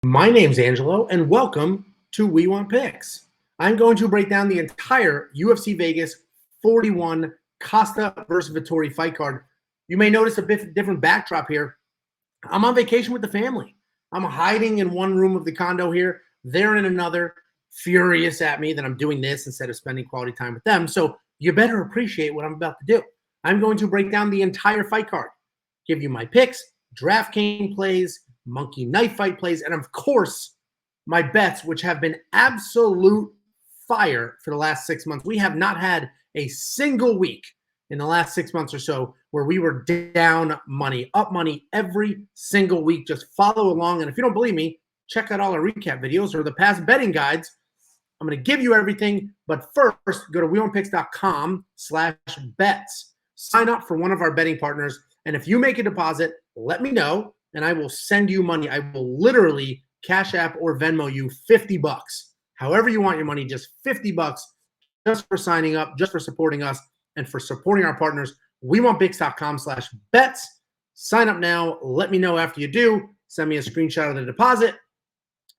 My name's Angelo, and welcome to We Want Picks. I'm going to break down the entire UFC Vegas 41 Costa versus Vettori fight card. You may notice a bit different backdrop here. I'm on vacation with the family. I'm hiding in one room of the condo here. They're in another, furious at me that I'm doing this instead of spending quality time with them. So you better appreciate what I'm about to do. I'm going to break down the entire fight card, give you my picks, DraftKings plays, monkey knife fight plays, and of course, my bets, which have been absolute fire for the last 6 months. We have not had a single week in the last 6 months or so where we were down money, up money every single week. Just follow along. And if you don't believe me, check out all our recap videos or the past betting guides. I'm going to give you everything. But first, go to wewantpicks.com/bets. Sign up for one of our betting partners. And if you make a deposit, let me know, and I will send you money. I will literally CASHAPP or Venmo you $50. However you want your money, just $50 just for signing up, just for supporting us, and for supporting our partners. wewantpicks.com/bets. Sign up now. Let me know after you do. Send me a screenshot of the deposit,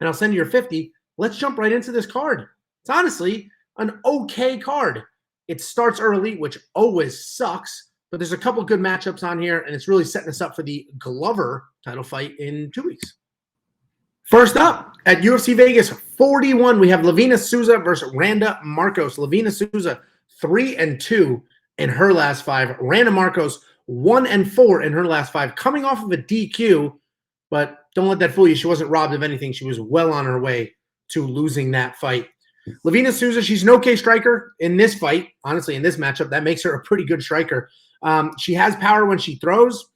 and I'll send you your 50. Let's jump right into this card. It's honestly an okay card. It starts early, which always sucks, but there's a couple good matchups on here, and it's really setting us up for the Glover title fight in 2 weeks. First up, at UFC Vegas 41, we have Livinha Souza versus Randa Markos. Livinha Souza, 3-2 in her last 5. Randa Markos, 1-4 in her last 5, coming off of a DQ, but don't let that fool you. She wasn't robbed of anything. She was well on her way to losing that fight. Livinha Souza, she's an okay striker in this fight. Honestly, in this matchup, that makes her a pretty good striker. She has power when she throws,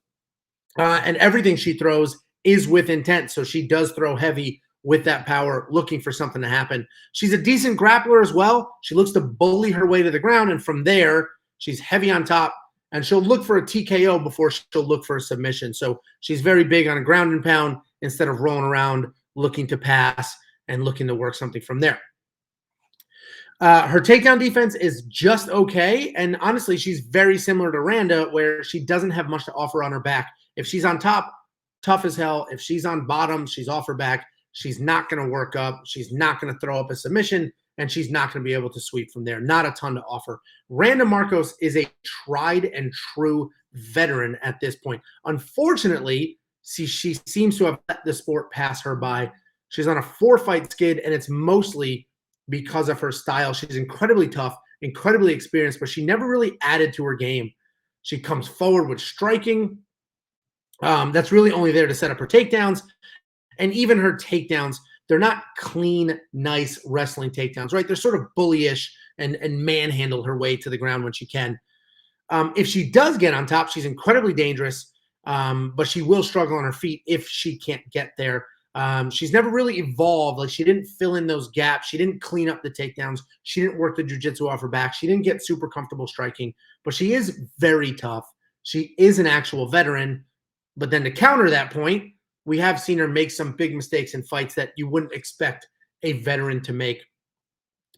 and everything she throws is with intent. So she does throw heavy with that power, looking for something to happen. She's a decent grappler as well. She looks to bully her way to the ground, and from there, she's heavy on top, and she'll look for a TKO before she'll look for a submission. So she's very big on a ground and pound instead of rolling around looking to pass and looking to work something from there. Her takedown defense is just okay, and honestly, she's very similar to Randa, where she doesn't have much to offer on her back. If she's on top, tough as hell. If she's on bottom, she's off her back. She's not going to work up. She's not going to throw up a submission, and she's not going to be able to sweep from there. Not a ton to offer. Randa Markos is a tried and true veteran at this point. Unfortunately, she seems to have let the sport pass her by. She's on a 4-fight skid, and it's mostly because of her style. She's incredibly tough, incredibly experienced, but she never really added to her game. She comes forward with striking. That's really only there to set up her takedowns. And even her takedowns, they're not clean, nice wrestling takedowns, right? They're sort of bullyish and manhandle her way to the ground when she can. If she does get on top, she's incredibly dangerous, but she will struggle on her feet if she can't get there. She's never really evolved. Like, she didn't fill in those gaps. She didn't clean up the takedowns. She didn't work the jiu-jitsu off her back. She didn't get super comfortable striking, but she is very tough. She is an actual veteran. But then to counter that point, we have seen her make some big mistakes in fights that you wouldn't expect a veteran to make.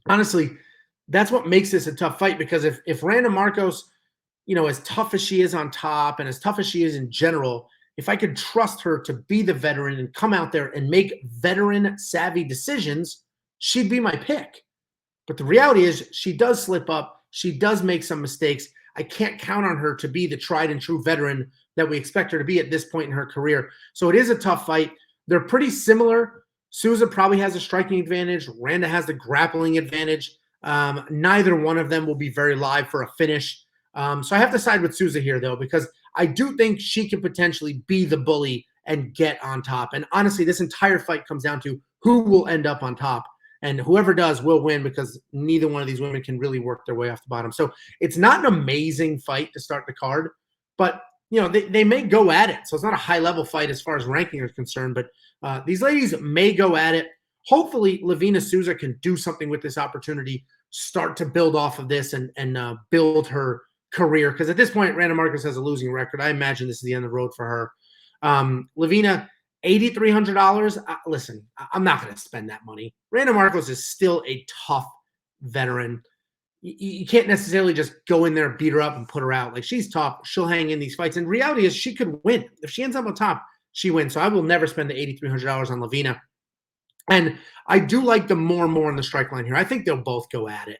Honestly, that's what makes this a tough fight, because if Randa Markos, as tough as she is on top and as tough as she is in general, if I could trust her to be the veteran and come out there and make veteran-savvy decisions, she'd be my pick. But the reality is she does slip up. She does make some mistakes. I can't count on her to be the tried and true veteran that we expect her to be at this point in her career. So it is a tough fight. They're pretty similar. Souza probably has a striking advantage. Randa has the grappling advantage. Neither one of them will be very live for a finish. So I have to side with Souza here, though, because I do think she can potentially be the bully and get on top. And honestly, this entire fight comes down to who will end up on top. And whoever does will win, because neither one of these women can really work their way off the bottom. So it's not an amazing fight to start the card, but they may go at it. So it's not a high-level fight as far as ranking is concerned, but these ladies may go at it. Hopefully, Livinha Souza can do something with this opportunity, start to build off of this and build her career. Because at this point, Randa Markos has a losing record. I imagine this is the end of the road for her. Livinha, $8,300. Listen, I'm not going to spend that money. Randa Markos is still a tough veteran. You can't necessarily just go in there, beat her up, and put her out. Like, she's tough. She'll hang in these fights. And reality is she could win. If she ends up on top, she wins. So I will never spend the $8,300 on Livinha. And I do like the more and more on the strike line here. I think they'll both go at it.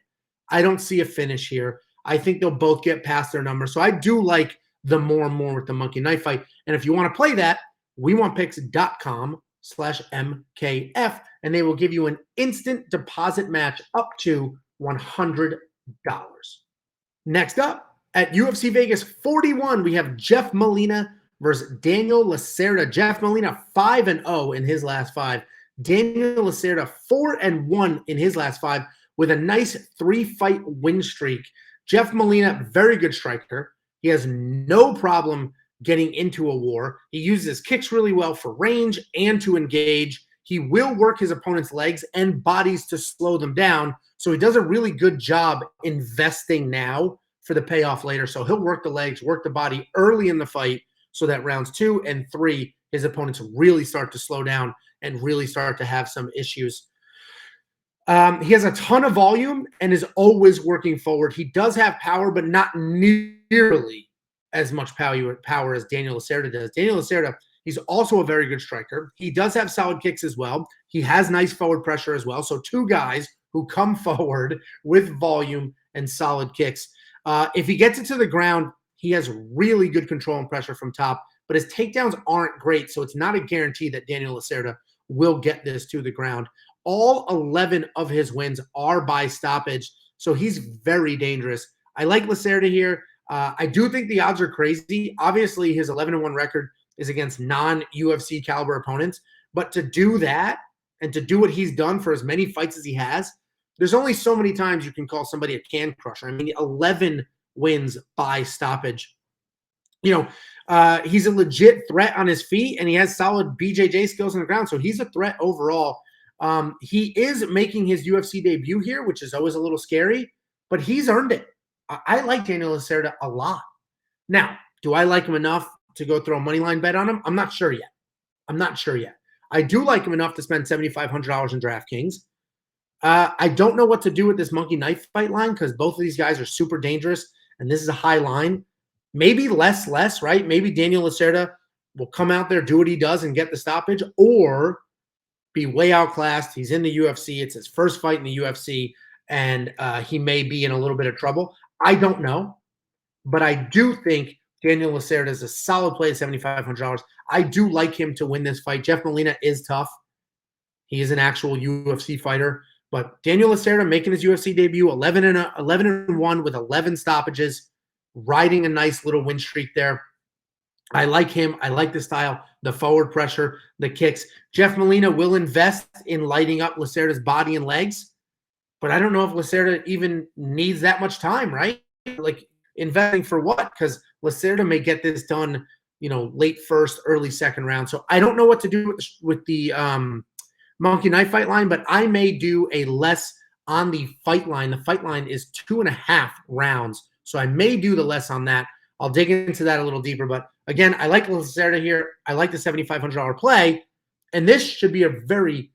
I don't see a finish here. I think they'll both get past their number. So I do like the more and more with the monkey knife fight. And if you want to play that, wewantpicks.com/MKF, and they will give you an instant deposit match up to $100. Next up, at UFC Vegas 41, we have Jeff Molina versus Daniel Lacerda. Jeff Molina 5-0 in his last 5. Daniel Lacerda 4-1 in his last 5 with a nice 3-fight win streak. Jeff Molina, very good striker. He has no problem getting into a war. He uses his kicks really well for range and to engage. He will work his opponent's legs and bodies to slow them down. So he does a really good job investing now for the payoff later. So he'll work the legs, work the body early in the fight so that rounds 2 and 3, his opponents really start to slow down and really start to have some issues. He has a ton of volume and is always working forward. He does have power, but not nearly as much power as Daniel Lacerda does. Daniel Lacerda, he's also a very good striker. He does have solid kicks as well. He has nice forward pressure as well. So 2 guys who come forward with volume and solid kicks. If he gets it to the ground, he has really good control and pressure from top, but his takedowns aren't great. So it's not a guarantee that Daniel Lacerda will get this to the ground. All 11 of his wins are by stoppage, so he's very dangerous. I like Lacerda here. I do think the odds are crazy. Obviously, his 11-1 record is against non-UFC caliber opponents, but to do that and to do what he's done for as many fights as he has, there's only so many times you can call somebody a can crusher. I mean, 11 wins by stoppage. You know, he's a legit threat on his feet, and he has solid BJJ skills on the ground, so he's a threat overall. He is making his UFC debut here, which is always a little scary, but he's earned it. I like Daniel Lacerda a lot. Now, do I like him enough to go throw a money line bet on him? I'm not sure yet. I do like him enough to spend $7,500 in DraftKings. I don't know what to do with this monkey knife fight line because both of these guys are super dangerous, and this is a high line. Maybe less, right? Maybe Daniel Lacerda will come out there, do what he does, and get the stoppage, or be way outclassed. He's in the UFC. It's his first fight in the UFC, and he may be in a little bit of trouble. I don't know, but I do think Daniel Lacerda is a solid play at $7,500. I do like him to win this fight. Jeff Molina is tough. He is an actual UFC fighter, but Daniel Lacerda making his UFC debut, 11-1 with 11 stoppages, riding a nice little win streak there. I like him. I like the style, the forward pressure, the kicks. Jeff Molina will invest in lighting up Lacerda's body and legs, but I don't know if Lacerda even needs that much time, right? Like, investing for what? Because Lacerda may get this done, you know, late first, early second round. So I don't know what to do with the monkey knife fight line, but I may do a less on the fight line. The fight line is 2.5 rounds. So I may do the less on that. I'll dig into that a little deeper. But again, I like Lacerda here. I like the $7,500 play. And this should be a very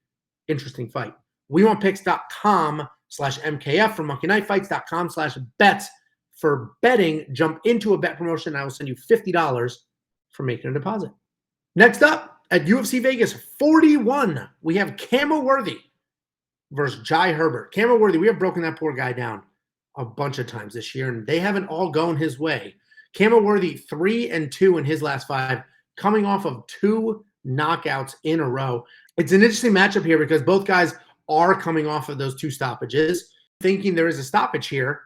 interesting fight. wewantpicks.com/MKF for monkeyknifefights.com/bets for betting. Jump into a bet promotion. I will send you $50 for making a deposit. Next up at UFC Vegas 41, we have Khama Worthy versus Jai Herbert. Khama Worthy, we have broken that poor guy down a bunch of times this year, and they haven't all gone his way. Khama Worthy 3-2 in his last 5, coming off of 2 knockouts in a row. It's an interesting matchup here because both guys are coming off of those 2 stoppages. Thinking there is a stoppage here.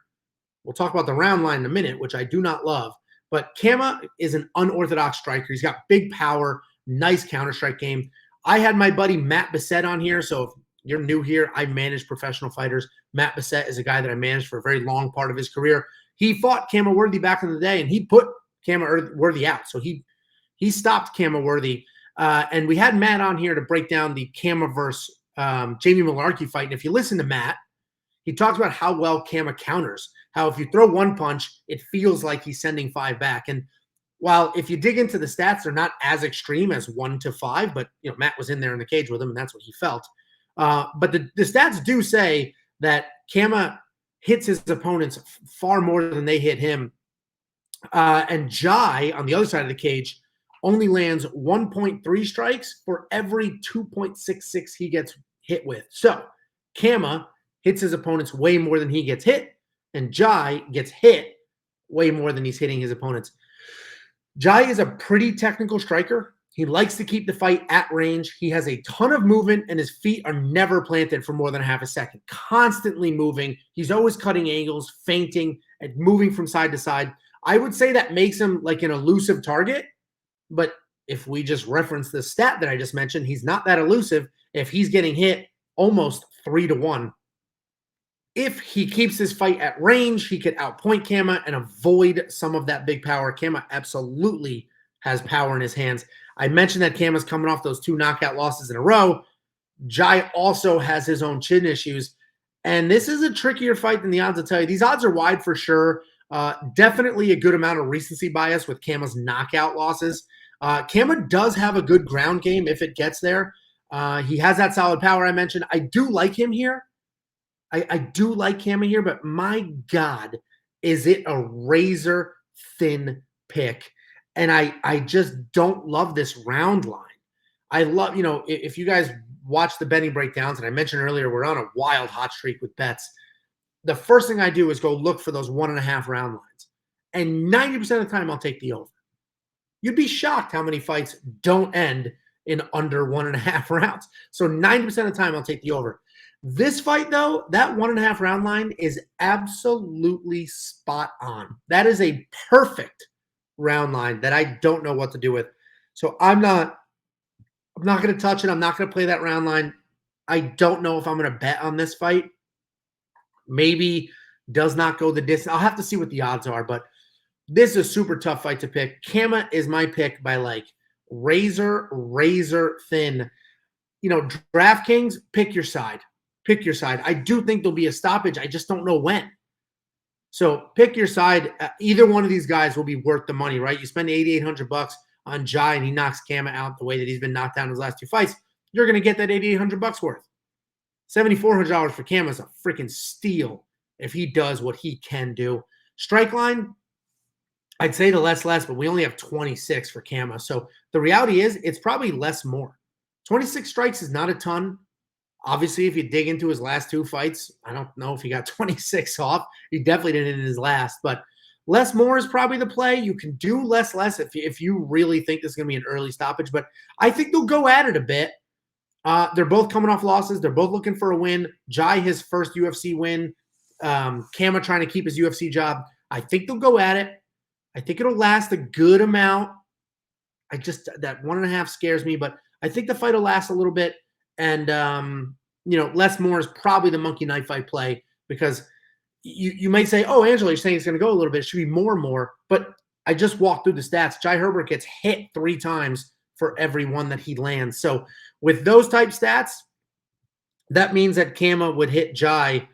We'll talk about the round line in a minute, which I do not love. But Khama is an unorthodox striker. He's got big power, nice counter-strike game. I had my buddy Matt Bissett on here, so if you're new here, I manage professional fighters. Matt Bissett is a guy that I managed for a very long part of his career. He fought Khama Worthy back in the day, and he put Khama Worthy out. So he stopped Khama Worthy. And we had Matt on here to break down the Khama versus Jamie Mullarkey fight. And if you listen to Matt, he talks about how well Khama counters, how if you throw 1 punch, it feels like he's sending 5 back. And while if you dig into the stats, they're not as extreme as 1 to 5, but you know, Matt was in there in the cage with him, and that's what he felt. But the stats do say that Khama hits his opponents far more than they hit him. And Jai, on the other side of the cage, only lands 1.3 strikes for every 2.66 he gets hit with. So Khama hits his opponents way more than he gets hit, and Jai gets hit way more than he's hitting his opponents. Jai is a pretty technical striker. He likes to keep the fight at range. He has a ton of movement, and his feet are never planted for more than half a second. Constantly moving. He's always cutting angles, feinting, and moving from side to side. I would say that makes him like an elusive target, but if we just reference the stat that I just mentioned, he's not that elusive if he's getting hit almost 3-1. If he keeps his fight at range, he could outpoint Khama and avoid some of that big power. Khama absolutely has power in his hands. I mentioned that Khama's coming off those 2 knockout losses in a row. Jai also has his own chin issues. And this is a trickier fight than the odds will tell you. These odds are wide for sure. Definitely a good amount of recency bias with Khama's knockout losses. Khama does have a good ground game if it gets there. He has that solid power I mentioned. I do like him here. I do like Khama here, but my God, is it a razor thin pick? And I just don't love this round line. I love, if you guys watch the betting breakdowns, and I mentioned earlier, we're on a wild hot streak with bets. The first thing I do is go look for those 1.5 round lines. And 90% of the time, I'll take the over. You'd be shocked how many fights don't end in under 1.5 rounds. So 90% of the time, I'll take the over. This fight, though, that 1.5 round line is absolutely spot on. That is a perfect round line that I don't know what to do with. So I'm not going to touch it. I'm not going to play that round line. I don't know if I'm going to bet on this fight. Maybe does not go the distance. I'll have to see what the odds are, but this is a super tough fight to pick. Khama is my pick by like razor thin. DraftKings, pick your side. Pick your side. I do think there'll be a stoppage. I just don't know when. So pick your side. Either one of these guys will be worth the money, right? You spend $8,800 on Jai and he knocks Khama out the way that he's been knocked down in his last 2 fights. You're going to get that $8,800 worth. $7,400 for Khama is a freaking steal if he does what he can do. Strike line, I'd say the less, but we only have 26 for Khama. So the reality is it's probably less more. 26 strikes is not a ton. Obviously, if you dig into his last 2 fights, I don't know if he got 26 off. He definitely didn't in his last, but less more is probably the play. You can do less if you really think this is going to be an early stoppage, but I think they'll go at it a bit. They're both coming off losses. They're both looking for a win. Jai, his first UFC win. Khama trying to keep his UFC job. I think they'll go at it. I think it'll last a good amount. That 1.5 scares me, but I think the fight will last a little bit. And, less more is probably the monkey knife fight play because you might say, oh, Angelo, you're saying it's going to go a little bit. It should be more. But I just walked through the stats. Jai Herbert gets hit 3 times for every one that he lands. So with those type stats, that means that Khama would hit Jai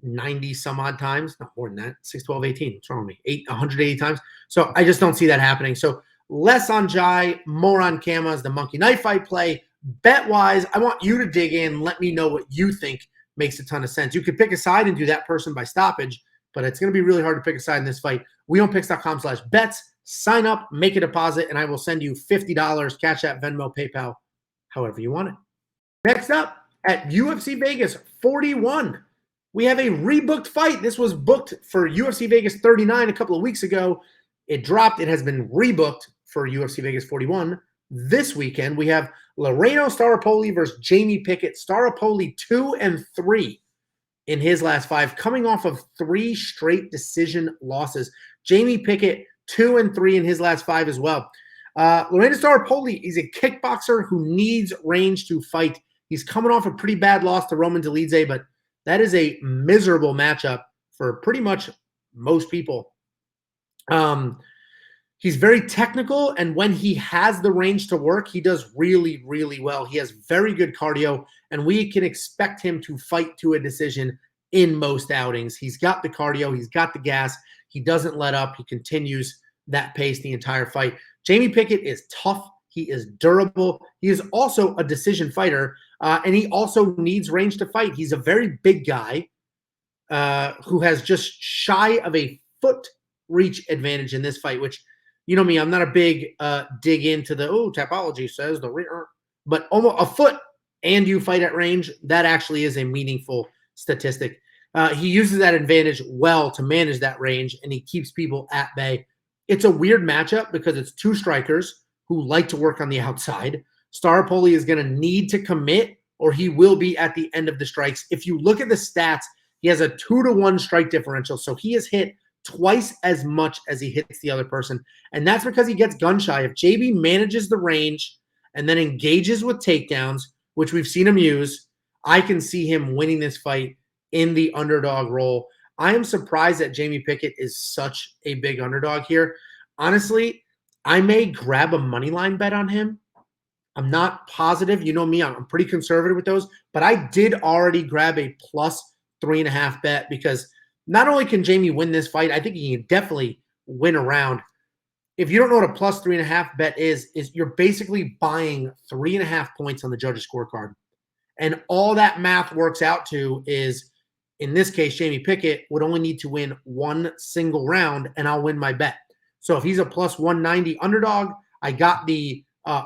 90 some odd times. Not more than that. 6, 12, 18. What's wrong with me? 180 times. So I just don't see that happening. So less on Jai, more on Khama as the monkey knife fight play. Bet-wise, I want you to dig in. Let me know what you think makes a ton of sense. You could pick a side and do that person by stoppage, but it's going to be really hard to pick a side in this fight. wewantpicks.com/bets. Sign up, make a deposit, and I will send you $50, Cash App, Venmo, PayPal, however you want it. Next up, at UFC Vegas 41, we have a rebooked fight. This was booked for UFC Vegas 39 a couple of weeks ago. It dropped. It has been rebooked for UFC Vegas 41. This weekend, we have Laureano Staropoli versus Jamie Pickett. Staropoli 2-3 in his last 5, coming off of 3 straight decision losses. Jamie Pickett 2-3 in his last 5 as well. Laureano Staropoli is a kickboxer who needs range to fight. He's coming off a pretty bad loss to Roman Dolidze, but that is a miserable matchup for pretty much most people. He's very technical, and when he has the range to work, he does really, really well. He has very good cardio, and we can expect him to fight to a decision in most outings. He's got the cardio. He's got the gas. He doesn't let up. He continues that pace the entire fight. Jamie Pickett is tough. He is durable. He is also a decision fighter, and he also needs range to fight. He's a very big guy who has just shy of a foot reach advantage in this fight, which, you know me, I'm not a big dig into the, Tapology says the rear, but almost a foot and you fight at range, that actually is a meaningful statistic. He uses that advantage well to manage that range, and he keeps people at bay. It's a weird matchup because it's two strikers who like to work on the outside. Staropoli is going to need to commit, or he will be at the end of the strikes. If you look at the stats, he has a 2-to-1 strike differential, so he has hit twice as much as he hits the other person, and that's because he gets gun shy. If JB manages the range and then engages with takedowns, which we've seen him use, I can see him winning this fight in the underdog role. I am surprised that Jamie Pickett is such a big underdog here. Honestly, I may grab a money line bet on him. I'm not positive. You know me, I'm pretty conservative with those, but I did already grab a plus 3.5 bet because not only can Jamie win this fight, I think he can definitely win a round. If you don't know what a plus 3.5 bet is you're basically buying 3.5 points on the judge's scorecard. And all that math works out to is, in this case, Jamie Pickett would only need to win one single round, and I'll win my bet. So if he's a plus 190 underdog, I got the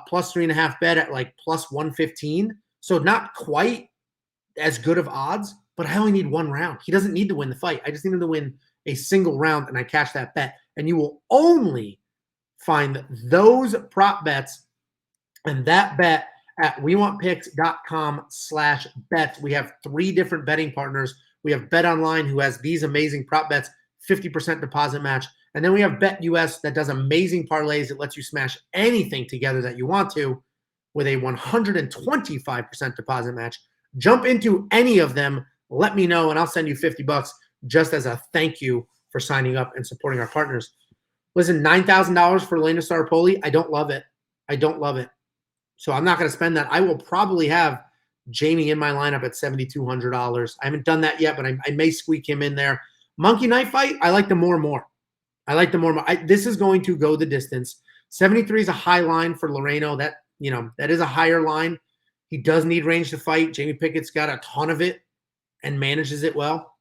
plus 3.5 bet at like plus 115. So not quite as good of odds, but I only need one round. He doesn't need to win the fight. I just need him to win a single round, and I cash that bet. And you will only find those prop bets and that bet at wewantpicks.com/bets. We have 3 different betting partners. We have Bet Online, who has these amazing prop bets, 50% deposit match. And then we have Bet US that does amazing parlays. It lets you smash anything together that you want to with a 125% deposit match. Jump into any of them. Let me know, and I'll send you $50 just as a thank you for signing up and supporting our partners. Listen, $9,000 for Elena Staropoli. I don't love it. I don't love it. So I'm not going to spend that. I will probably have Jamie in my lineup at $7,200. I haven't done that yet, but I may squeak him in there. Monkey Knife Fight, I like the more and more. I like the more and more. This is going to go the distance. 73 is a high line for Laureano. That is a higher line. He does need range to fight. Jamie Pickett's got a ton of it and manages it well.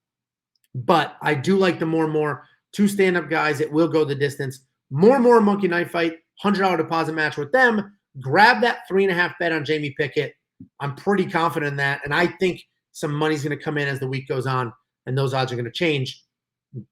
But I do like the more and more. 2 stand-up guys. It will go the distance. More and more Monkey Knife Fight. $100 deposit match with them. Grab that 3.5 bet on Jamie Pickett. I'm pretty confident in that, and I think some money's going to come in as the week goes on, and those odds are going to change,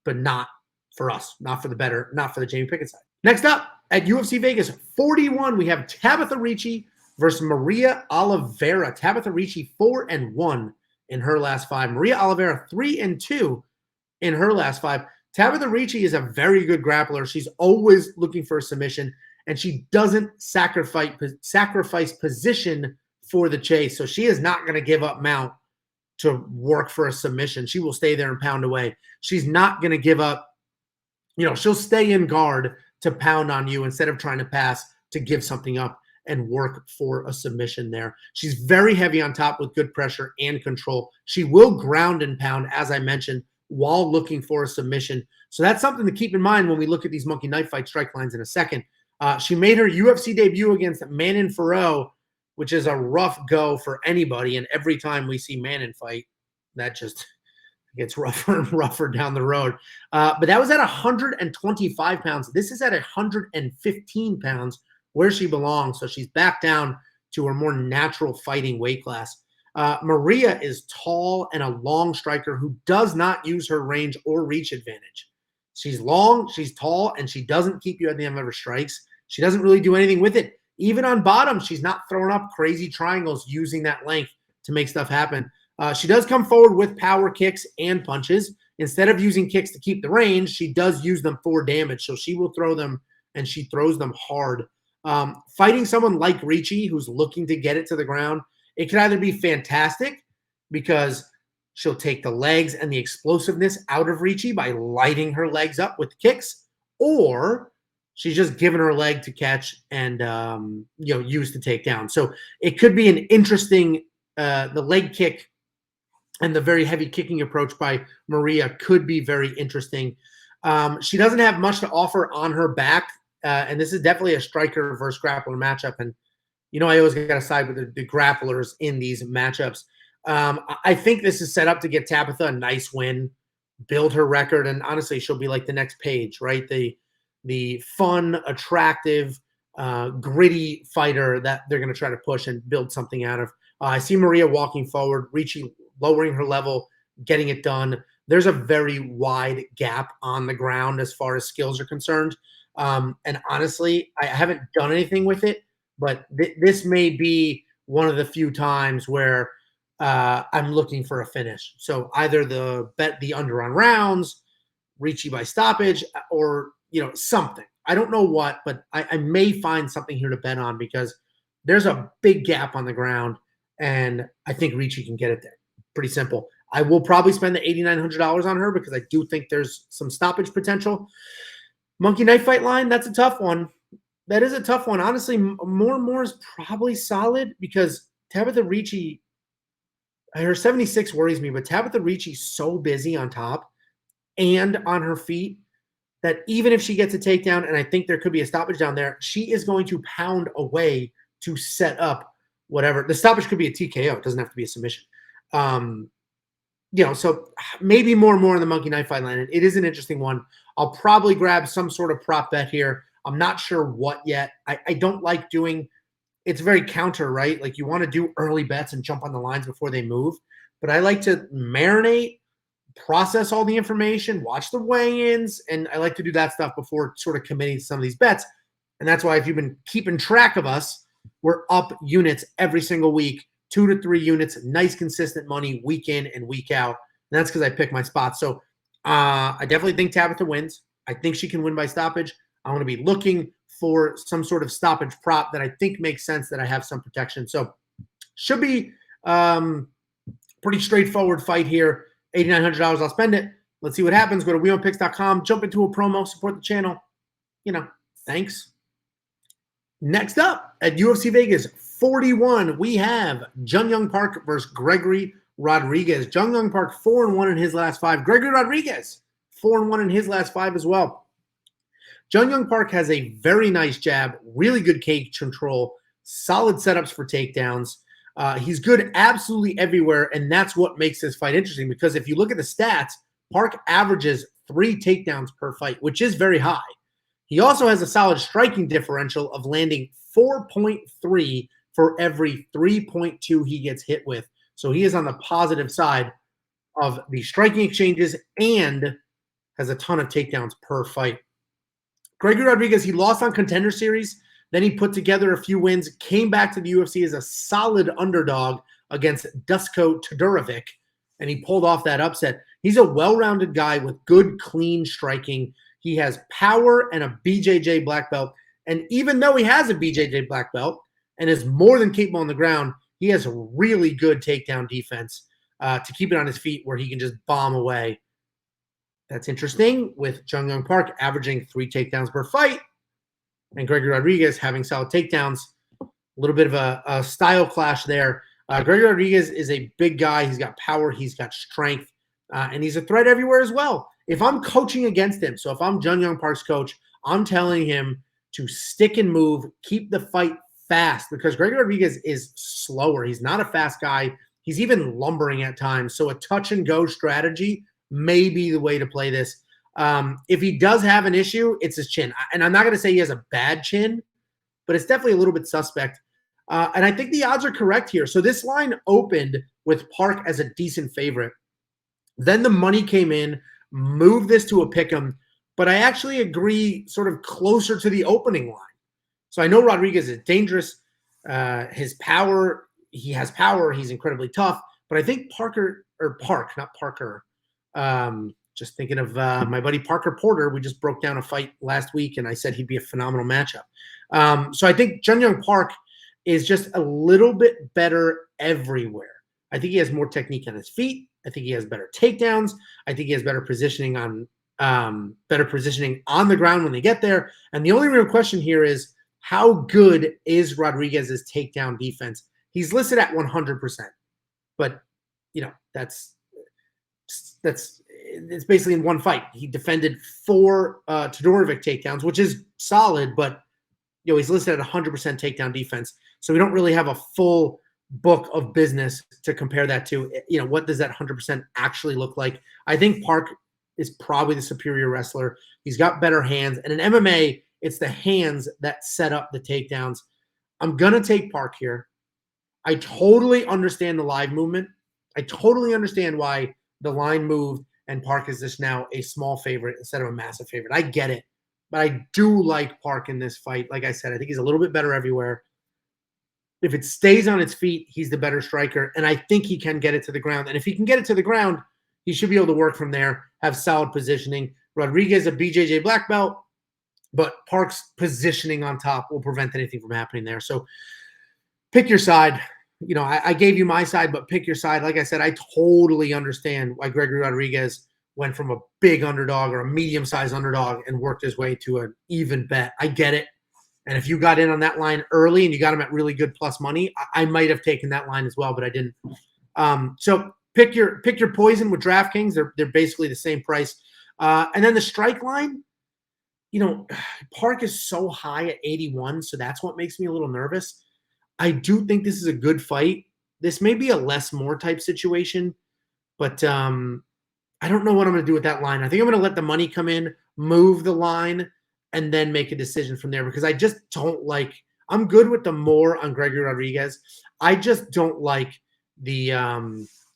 but not for us, not for the better, not for the Jamie Pickett side. Next up, at UFC Vegas 41, we have Tabatha Ricci versus Maria Oliveira. Tabatha Ricci 4-1 in her last 5. Maria Oliveira 3-2 in her last 5. Tabatha Ricci is a very good grappler. She's always looking for a submission, and she doesn't sacrifice position for the chase. So she is not going to give up mount to work for a submission. She will stay there and pound away. She's not going to give up. She'll stay in guard to pound on you instead of trying to pass to give something up and work for a submission there. She's very heavy on top with good pressure and control. She will ground and pound, as I mentioned, while looking for a submission. So that's something to keep in mind when we look at these Monkey Knife Fight strike lines in a second. She made her UFC debut against Manon Fiorot, which is a rough go for anybody. And every time we see Manon fight, that just gets rougher and rougher down the road. But that was at 125 pounds. This is at 115 pounds, where she belongs. So she's back down to her more natural fighting weight class. Maria is tall and a long striker who does not use her range or reach advantage. She's long, she's tall, and she doesn't keep you at the end of her strikes. She doesn't really do anything with it. Even on bottom, she's not throwing up crazy triangles using that length to make stuff happen. She does come forward with power kicks and punches. Instead of using kicks to keep the range, she does use them for damage. So she will throw them, and she throws them hard. Fighting someone like Ricci, who's looking to get it to the ground, it could either be fantastic because she'll take the legs and the explosiveness out of Ricci by lighting her legs up with kicks, or she's just given her leg to catch and use to take down. So it could be an interesting the leg kick and the very heavy kicking approach by Maria could be very interesting. She doesn't have much to offer on her back, and this is definitely a striker versus grappler matchup. And I always got to side with the grapplers in these matchups. I think this is set up to get Tabatha a nice win, build her record, and honestly, she'll be like the next Page, right? The fun, attractive, gritty fighter that they're going to try to push and build something out of. I see Maria walking forward, Ricci lowering her level, getting it done. There's a very wide gap on the ground as far as skills are concerned. And honestly, I haven't done anything with it, but this may be one of the few times where I'm looking for a finish. So either the under on rounds, Ricci by stoppage, or something. I don't know what, but I may find something here to bet on because there's a big gap on the ground, and I think Ricci can get it there. Pretty simple. I will probably spend the $8,900 on her because I do think there's some stoppage potential. Monkey knife fight line, that's a tough one. That is a tough one. Honestly, more and more is probably solid because Tabatha Ricci, her 76 worries me, but Tabatha Ricci's so busy on top and on her feet that even if she gets a takedown, and I think there could be a stoppage down there, she is going to pound away to set up whatever. The stoppage could be a TKO. It doesn't have to be a submission. So maybe more and more in the monkey knife fight line. It is an interesting one. I'll probably grab some sort of prop bet here. I'm not sure what yet. I don't like doing – it's very counter, right? Like you want to do early bets and jump on the lines before they move. But I like to marinate, process all the information, watch the weigh-ins, and I like to do that stuff before sort of committing to some of these bets. And that's why if you've been keeping track of us, we're up units every single week, 2 to 3 units, nice consistent money week in and week out. And that's because I pick my spots. So I definitely think Tabatha wins. I think she can win by stoppage. I'm going to be looking for some sort of stoppage prop that I think makes sense, that I have some protection. So should be pretty straightforward fight here. $8,900, I'll spend it. Let's see what happens. Go to wewantpicks.com, jump into a promo, support the channel. Thanks. Next up at UFC Vegas 41, we have Jun Young Park versus Gregory Rodrigues. Jun Young Park 4-1 in his last 5. Gregory Rodrigues 4-1 in his last 5 as well. Jun Young Park has a very nice jab, really good cage control, solid setups for takedowns. He's good absolutely everywhere, and that's what makes this fight interesting because if you look at the stats, Park averages 3 takedowns per fight, which is very high. He also has a solid striking differential of landing 4.3 for every 3.2 he gets hit with. So he is on the positive side of the striking exchanges and has a ton of takedowns per fight. Gregory Rodrigues, he lost on Contender Series. Then he put together a few wins, came back to the UFC as a solid underdog against Dusko Todorovic, and he pulled off that upset. He's a well-rounded guy with good, clean striking. He has power and a BJJ black belt. And even though he has a BJJ black belt and is more than capable on the ground, he has a really good takedown defense to keep it on his feet where he can just bomb away. That's interesting with Jun Young Park averaging 3 takedowns per fight and Gregory Rodrigues having solid takedowns. A little bit of a style clash there. Gregory Rodrigues is a big guy. He's got power. He's got strength. And he's a threat everywhere as well. If I'm coaching against him, so if I'm Jun Young Park's coach, I'm telling him to stick and move, keep the fight fast because Gregory Rodrigues is slower. He's not a fast guy. He's even lumbering at times. So a touch and go strategy may be the way to play this. If he does have an issue, it's his chin. And I'm not going to say he has a bad chin, but it's definitely a little bit suspect. And I think the odds are correct here. So this line opened with Park as a decent favorite. Then the money came in, moved this to a pick'em, but I actually agree sort of closer to the opening line. So I know Rodrigues is dangerous. His power, he has power. He's incredibly tough. But I think just thinking of my buddy Parker Porter. We just broke down a fight last week, and I said he'd be a phenomenal matchup. So I think Jun Young Park is just a little bit better everywhere. I think he has more technique on his feet. I think he has better takedowns. I think he has better positioning on the ground when they get there. And the only real question here is how good is Rodrigues' takedown defense? He's listed at 100%, but that's it's basically in one fight. He defended 4 Todorovic takedowns, which is solid, but he's listed at 100% takedown defense. So we don't really have a full book of business to compare that to. What does that 100% actually look like? I think Park is probably the superior wrestler. He's got better hands. And in MMA, it's the hands that set up the takedowns. I'm going to take Park here. I totally understand the live movement. I totally understand why the line moved and Park is just now a small favorite instead of a massive favorite. I get it. But I do like Park in this fight. Like I said, I think he's a little bit better everywhere. If it stays on its feet, he's the better striker. And I think he can get it to the ground. And if he can get it to the ground, he should be able to work from there, have solid positioning. Rodrigues, a BJJ black belt, but Park's positioning on top will prevent anything from happening there. So pick your side. You know, I gave you my side, but pick your side. Like I said, I totally understand why Gregory Rodrigues went from a big underdog or a medium-sized underdog and worked his way to an even bet. I get it. And if you got in on that line early and you got him at really good plus money, I might have taken that line as well, but I didn't. So pick your poison with DraftKings. They're basically the same price. And then the strike line, you know, Park is so high at 81, so that's what makes me a little nervous. I do think this is a good fight. This may be a less more type situation, but I don't know what I'm going to do with that line. I think I'm going to let the money come in, move the line, and then make a decision from there because I just don't like – I'm good with the more on Gregory Rodrigues. I just don't like the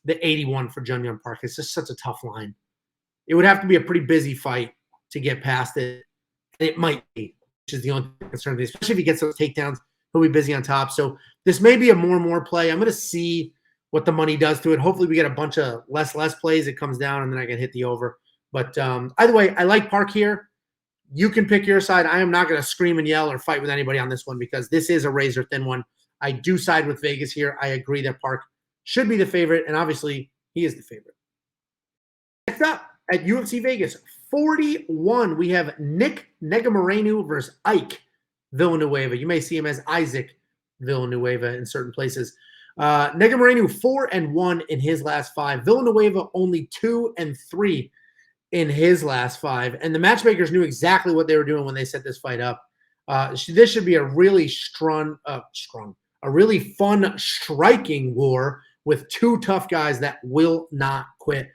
81 for Jun Young Park. It's just such a tough line. It would have to be a pretty busy fight to get past it. And it might be, which is the only concern, especially if he gets those takedowns. He'll be busy on top. So this may be a more play. I'm going to see what the money does to it. Hopefully we get a bunch of less plays. It comes down, and then I can hit the over. But either way, I like Park here. You can pick your side. I am not going to scream and yell or fight with anybody on this one because this is a razor-thin one. I do side with Vegas here. I agree that Park should be the favorite, and obviously he is the favorite. Next up at UFC Vegas 41, we have Negumereanu versus Ike Villanueva. You may see him as Isaac Villanueva in certain places. Negumereanu 4-1 in his last 5. Villanueva only 2-3 in his last 5. And the matchmakers knew exactly what they were doing when they set this fight up. This should be a really a really fun striking war with two tough guys that will not quit.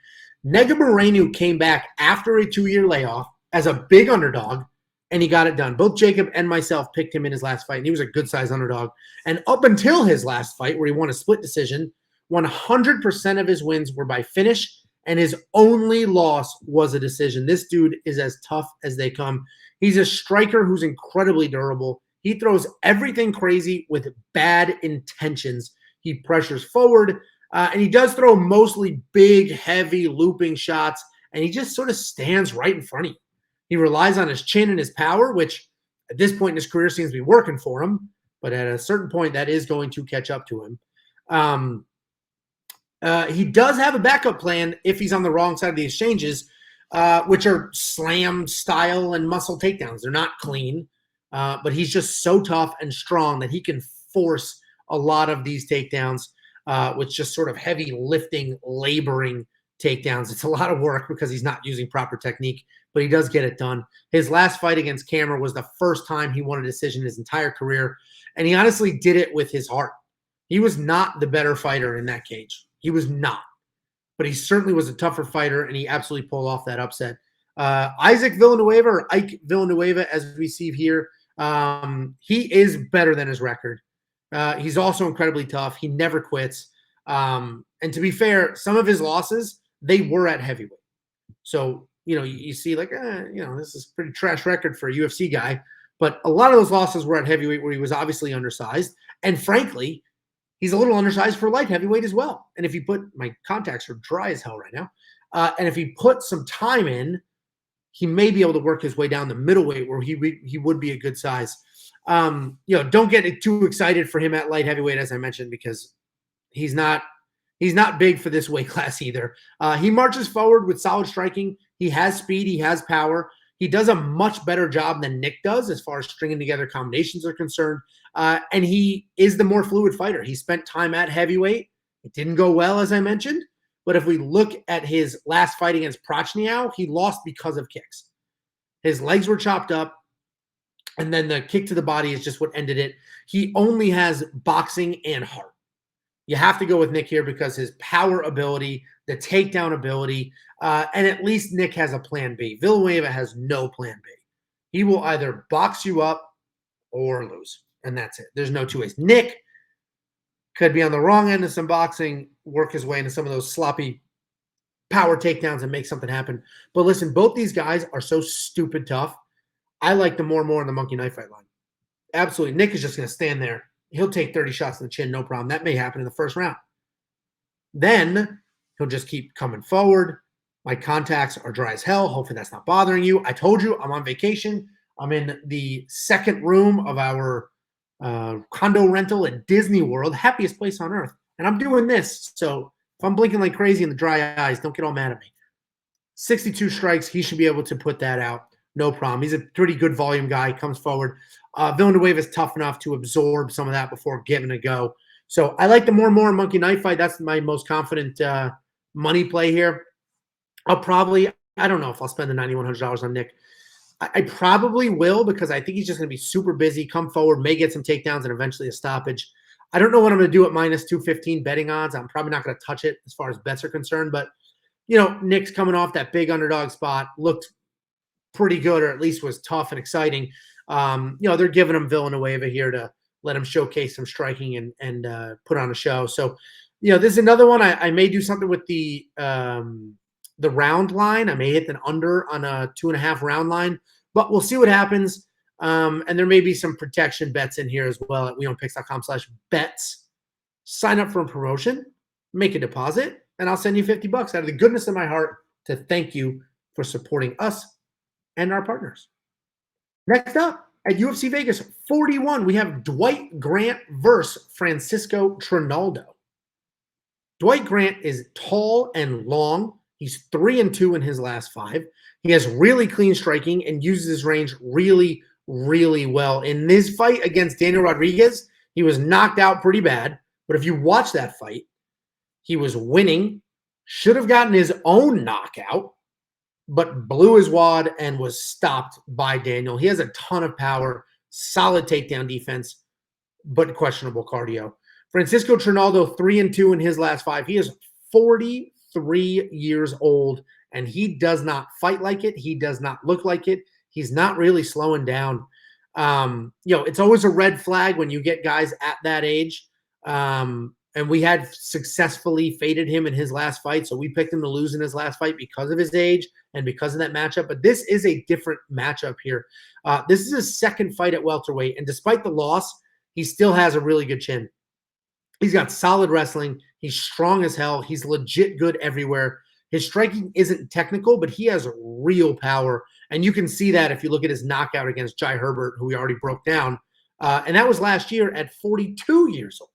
Negumereanu came back after a 2-year layoff as a big underdog, and he got it done. Both Jacob and myself picked him in his last fight, and he was a good-sized underdog. And up until his last fight, where he won a split decision, 100% of his wins were by finish, and his only loss was a decision. This dude is as tough as they come. He's a striker who's incredibly durable. He throws everything crazy with bad intentions. He pressures forward, and he does throw mostly big, heavy, looping shots, and he just sort of stands right in front of you. He relies on his chin and his power, which at this point in his career seems to be working for him, but at a certain point that is going to catch up to him. He does have a backup plan if he's on the wrong side of the exchanges, which are slam style and muscle takedowns. They're not clean, but he's just so tough and strong that he can force a lot of these takedowns with just sort of heavy lifting, laboring takedowns. It's a lot of work because he's not using proper technique, but he does get it done. His last fight against Khama was the first time he won a decision in his entire career, and he honestly did it with his heart. He was not the better fighter in that cage. He was not. But he certainly was a tougher fighter, and he absolutely pulled off that upset. Isaac Villanueva, or Ike Villanueva, as we see here, he is better than his record. He's also incredibly tough. He never quits. And to be fair, some of his losses, they were at heavyweight. So, you see like, this is a pretty trash record for a UFC guy. But a lot of those losses were at heavyweight where he was obviously undersized. And frankly, he's a little undersized for light heavyweight as well. And if you put – my contacts are dry as hell right now. And if he put some time in, he may be able to work his way down the middleweight where he would be a good size. Don't get too excited for him at light heavyweight, as I mentioned, because he's not big for this weight class either. He marches forward with solid striking. He has speed. He has power. He does a much better job than Nick does as far as stringing together combinations are concerned. And he is the more fluid fighter. He spent time at heavyweight. It didn't go well, as I mentioned. But if we look at his last fight against Prochniau, he lost because of kicks. His legs were chopped up, and then the kick to the body is just what ended it. He only has boxing and heart. You have to go with Nick here because his power ability, the takedown ability, and at least Nick has a plan B. Villanueva has no plan B. He will either box you up or lose, and that's it. There's no two ways. Nick Could be on the wrong end of some boxing, work his way into some of those sloppy power takedowns and make something happen. But listen, both these guys are so stupid tough. I like them more and more in the monkey knife fight line. Absolutely. Nick is just going to stand there. He'll take 30 shots in the chin, no problem. That may happen in the first round. Then he'll just keep coming forward. My contacts are dry as hell. Hopefully that's not bothering you. I told you I'm on vacation. I'm in the second room of our condo rental at Disney World, happiest place on earth. And I'm doing this. So if I'm blinking like crazy in the dry eyes, don't get all mad at me. 62 strikes. He should be able to put that out. No problem. He's a pretty good volume guy. Comes forward. Villanueva is tough enough to absorb some of that before giving a go. So I like the more and more monkey knife fight. That's my most confident money play here. I don't know if I'll spend the $9,100 on Nick. I probably will because I think he's just going to be super busy, come forward, may get some takedowns, and eventually a stoppage. I don't know what I'm going to do at minus 215 betting odds. I'm probably not going to touch it as far as bets are concerned. But, Nick's coming off that big underdog spot, looked pretty good, or at least was tough and exciting. They're giving him Villanueva here to let him showcase some striking and put on a show. So, this is another one. I may do something with the round line. I may hit an under on a 2.5 round line, but we'll see what happens. And there may be some protection bets in here as well at wewantpicks.com/bets. Sign up for a promotion, make a deposit, and I'll send you $50 out of the goodness of my heart to thank you for supporting us and our partners. Next up at UFC Vegas 41, we have Dwight Grant versus Francisco Trinaldo. Dwight Grant is tall and long. He's 3-2 in his last 5. He has really clean striking and uses his range really, really well. In this fight against Daniel Rodrigues, he was knocked out pretty bad. But if you watch that fight, he was winning, should have gotten his own knockout, but blew his wad and was stopped by Daniel. He has a ton of power, solid takedown defense, but questionable cardio. Francisco Trinaldo, 3-2 in his last 5. He is 43 years old, and he does not fight like it. He does not look like it. He's not really slowing down. It's always a red flag when you get guys at that age. And we had successfully faded him in his last fight, so we picked him to lose in his last fight because of his age and because of that matchup. But this is a different matchup here. This is his second fight at welterweight, and despite the loss, he still has a really good chin. He's got solid wrestling. He's strong as hell. He's legit good everywhere. His striking isn't technical, but he has real power. And you can see that if you look at his knockout against Jai Herbert, who we already broke down. And that was last year at 42 years old.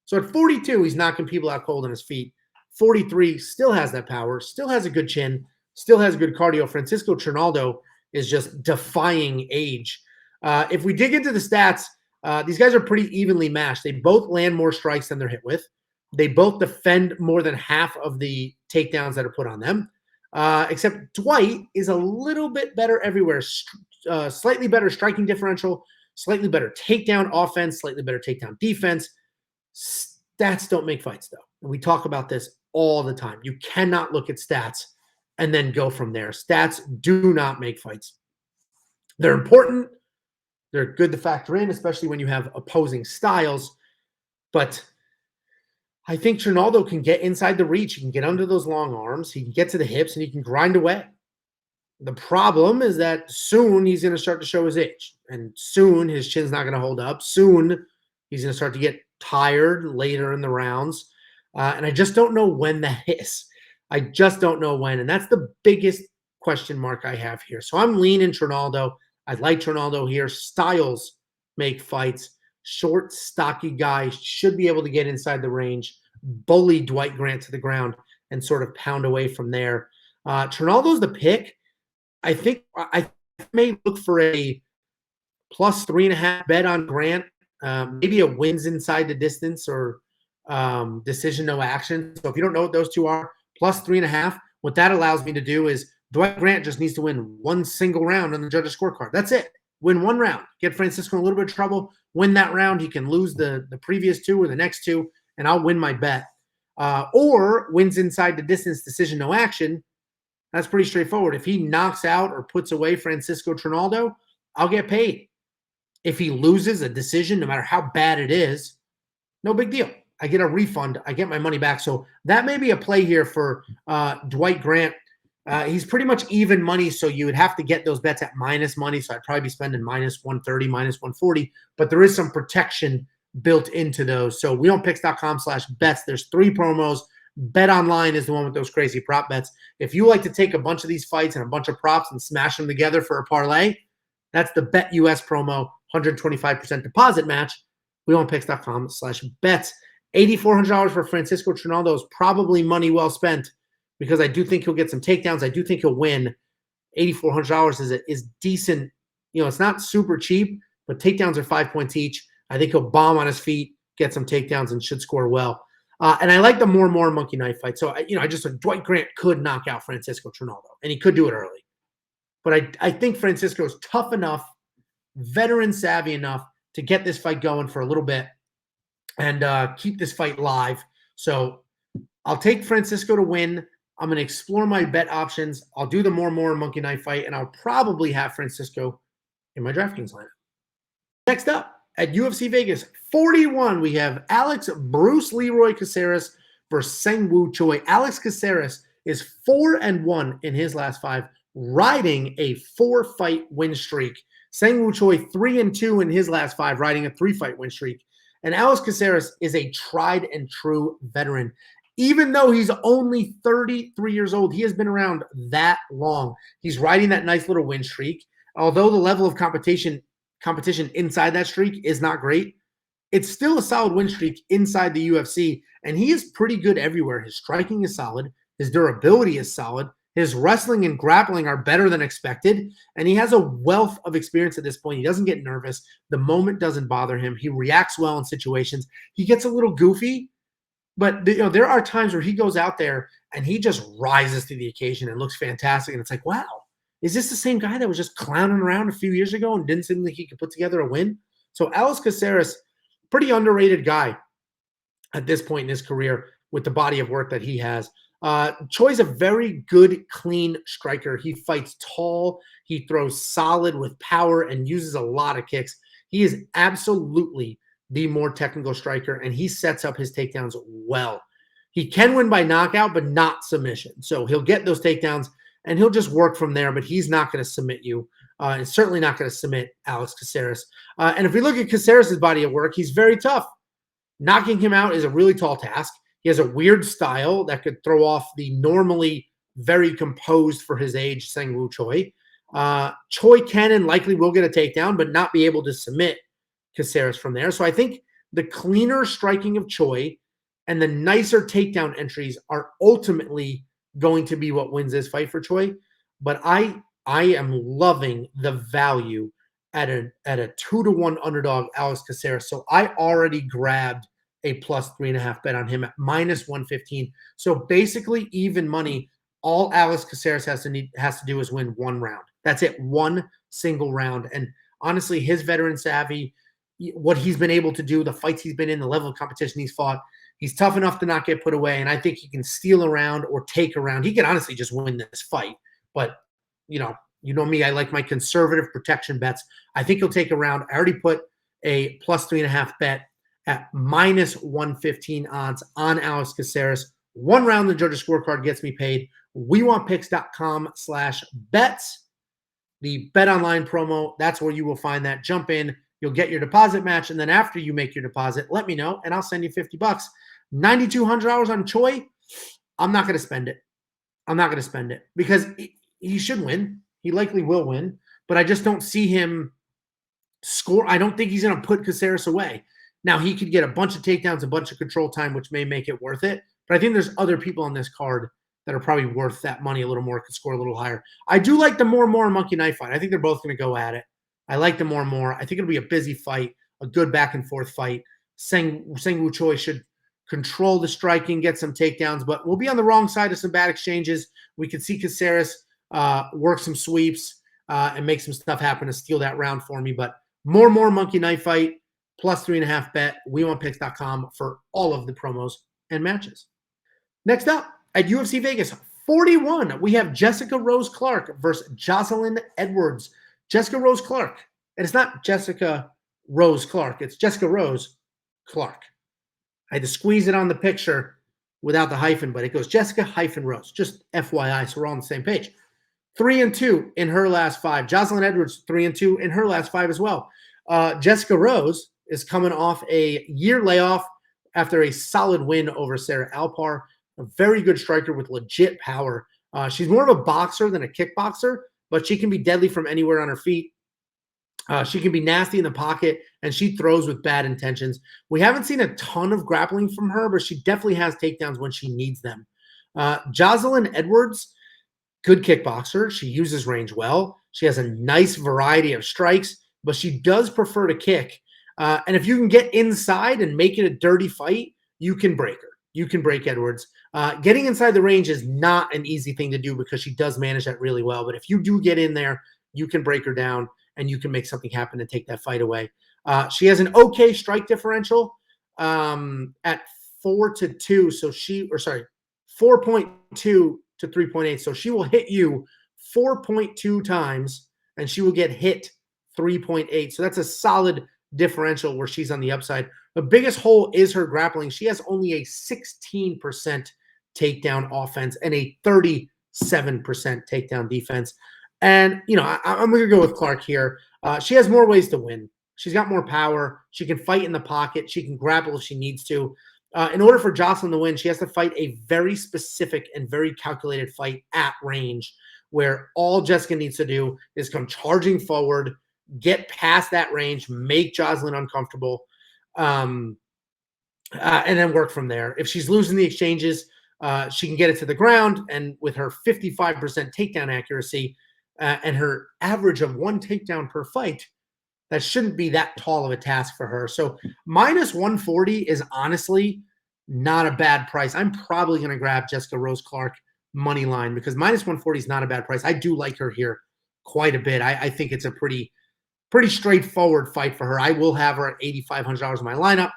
So at 42, he's knocking people out cold on his feet. 43, still has that power, still has a good chin, still has good cardio. Francisco Trinaldo is just defying age. If we dig into the stats, these guys are pretty evenly matched. They both land more strikes than they're hit with. They both defend more than half of the takedowns that are put on them. Except Dwight is a little bit better everywhere. Slightly better striking differential, slightly better takedown offense, slightly better takedown defense. Stats don't make fights, though. And we talk about this all the time. You cannot look at stats and then go from there. Stats do not make fights. They're important. They're good to factor in, especially when you have opposing styles. But I think Trinaldo can get inside the reach. He can get under those long arms. He can get to the hips, and he can grind away. The problem is that soon he's going to start to show his age. And soon his chin's not going to hold up. Soon he's going to start to get tired later in the rounds. And I just don't know when that is. I just don't know when. And that's the biggest question mark I have here. So I'm leaning Trinaldo. I like Trinaldo here. Styles make fights. Short, stocky guy should be able to get inside the range, bully Dwight Grant to the ground, and sort of pound away from there. Trinaldo's the pick. I think I may look for a plus 3.5 bet on Grant. Maybe a wins inside the distance or decision no action. So if you don't know what those two are, plus 3.5. What that allows me to do is Dwight Grant just needs to win one single round on the judges' scorecard. That's it. Win one round. Get Francisco in a little bit of trouble. Win that round. He can lose the previous two or the next two, and I'll win my bet. Or wins inside the distance, decision no action. That's pretty straightforward. If he knocks out or puts away Francisco Trinaldo, I'll get paid. If he loses a decision, no matter how bad it is, no big deal. I get a refund. I get my money back. So that may be a play here for Dwight Grant. He's pretty much even money, so you would have to get those bets at minus money. So I'd probably be spending minus 130, minus 140. But there is some protection built into those. So wewantpicks.com/bets. There's 3 promos. Bet Online is the one with those crazy prop bets. If you like to take a bunch of these fights and a bunch of props and smash them together for a parlay, that's the Bet US promo, 125% deposit match. wewantpicks.com/bets. $8,400 for Francisco Trinaldo is probably money well spent because I do think he'll get some takedowns. I do think he'll win. $8,400 is decent. It's not super cheap, but takedowns are 5 points each. I think he'll bomb on his feet, get some takedowns, and should score well. And I like the more and more monkey knife fight. So, I just said Dwight Grant could knock out Francisco Trinaldo, and he could do it early. But I think Francisco is tough enough, veteran savvy enough to get this fight going for a little bit and keep this fight live. So I'll take Francisco to win. I'm going to explore my bet options. I'll do the more and more monkey knife fight, and I'll probably have Francisco in my DraftKings lineup. Next up, at UFC Vegas 41, we have Alex Bruce Leroy Caceres versus Seung Choi. Alex Caceres is 4-1 in his last 5, riding a 4-fight win streak. Seung Choi 3-2 in his last 5, riding a 3-fight win streak. And Alex Caceres is a tried and true veteran. Even though he's only 33 years old, he has been around that long. He's riding that nice little win streak. Although the level of competition inside that streak is not great, it's still a solid win streak inside the UFC, and he is pretty good everywhere. His striking is solid. His durability is solid. His wrestling and grappling are better than expected, and he has a wealth of experience at this point. He doesn't get nervous. The moment doesn't bother him. He reacts well in situations. He gets a little goofy, but there are times where he goes out there and he just rises to the occasion and looks fantastic, and it's like, wow, is this the same guy that was just clowning around a few years ago and didn't seem like he could put together a win? So Alex Caceres, pretty underrated guy at this point in his career with the body of work that he has. Choi's a very good, clean striker. He fights tall. He throws solid with power and uses a lot of kicks. He is absolutely the more technical striker, and he sets up his takedowns well. He can win by knockout, but not submission. So he'll get those takedowns, and he'll just work from there, but he's not going to submit you. And certainly not going to submit Alex Caceres. And if we look at Caceres' body of work, he's very tough. Knocking him out is a really tall task. He has a weird style that could throw off the normally very composed for his age Seung Choi. Choi can and likely will get a takedown, but not be able to submit Caceres from there. So I think the cleaner striking of Choi and the nicer takedown entries are ultimately going to be what wins this fight for Choi. But I am loving the value at a 2-1 underdog Alex Caceres. So I already grabbed a plus 3.5 bet on him at minus 115. So basically even money. All Alex Caceres has to do is win one round. That's it, one single round. And honestly, his veteran savvy, what he's been able to do, the fights he's been in, the level of competition he's fought, he's tough enough to not get put away. And I think he can steal a round or take a round. He can honestly just win this fight. But you know me, I like my conservative protection bets. I think he'll take a round. I already put a plus 3.5 bet at minus 115 odds on Alex Caceres. One round, the judges' scorecard gets me paid. wewantpicks.com/bets. The Bet Online promo, that's where you will find that. Jump in, you'll get your deposit match, and then after you make your deposit, let me know, and I'll send you $50. $9,200 on Choi. I'm not going to spend it. I'm not going to spend it because he should win. He likely will win, but I just don't see him score. I don't think he's going to put Caceres away. Now, he could get a bunch of takedowns, a bunch of control time, which may make it worth it. But I think there's other people on this card that are probably worth that money a little more, could score a little higher. I do like the more and more monkey knife fight. I think they're both going to go at it. I like the more and more. I think it'll be a busy fight, a good back and forth fight. Seung Choi should control the striking, get some takedowns, but we'll be on the wrong side of some bad exchanges. We could see Caceres work some sweeps and make some stuff happen to steal that round for me. But more and more monkey knife fight. Plus 3.5 bet, wewantpicks.com for all of the promos and matches. Next up, at UFC Vegas 41, we have Jessica Rose Clark versus Jocelyn Edwards. Jessica Rose Clark. And it's not Jessica Rose Clark. It's Jessica Rose Clark. I had to squeeze it on the picture without the hyphen, but it goes Jessica-Rose. Just FYI, so we're all on the same page. 3-2 in her last 5. Jocelyn Edwards, 3-2 in her last 5 as well. Jessica Rose is coming off a year layoff after a solid win over Sarah Alpar, a very good striker with legit power. She's more of a boxer than a kickboxer, but she can be deadly from anywhere on her feet. She can be nasty in the pocket, and she throws with bad intentions. We haven't seen a ton of grappling from her, but she definitely has takedowns when she needs them. Jocelyn Edwards, good kickboxer. She uses range well. She has a nice variety of strikes, but she does prefer to kick. And if you can get inside and make it a dirty fight, you can break her. You can break Edwards. Getting inside the range is not an easy thing to do because she does manage that really well. But if you do get in there, you can break her down and you can make something happen and take that fight away. She has an okay strike differential at 4-2. So 4.2 to 3.8. So she will hit you 4.2 times and she will get hit 3.8. So that's a solid differential where she's on the upside. The biggest hole is her grappling. She has only a 16% takedown offense and a 37% takedown defense. And, I'm going to go with Clark here. She has more ways to win. She's got more power. She can fight in the pocket. She can grapple if she needs to. In order for Jocelyn to win, she has to fight a very specific and very calculated fight at range where all Jessica needs to do is come charging forward, get past that range, make Jocelyn uncomfortable, and then work from there. If she's losing the exchanges, she can get it to the ground, and with her 55% takedown accuracy and her average of 1 takedown per fight, that shouldn't be that tall of a task for her. So minus 140 is honestly not a bad price. I'm probably going to grab Jessica Rose Clark money line because minus 140 is not a bad price. I do like her here quite a bit. I think it's a pretty straightforward fight for her. I will have her at $8,500 in my lineup.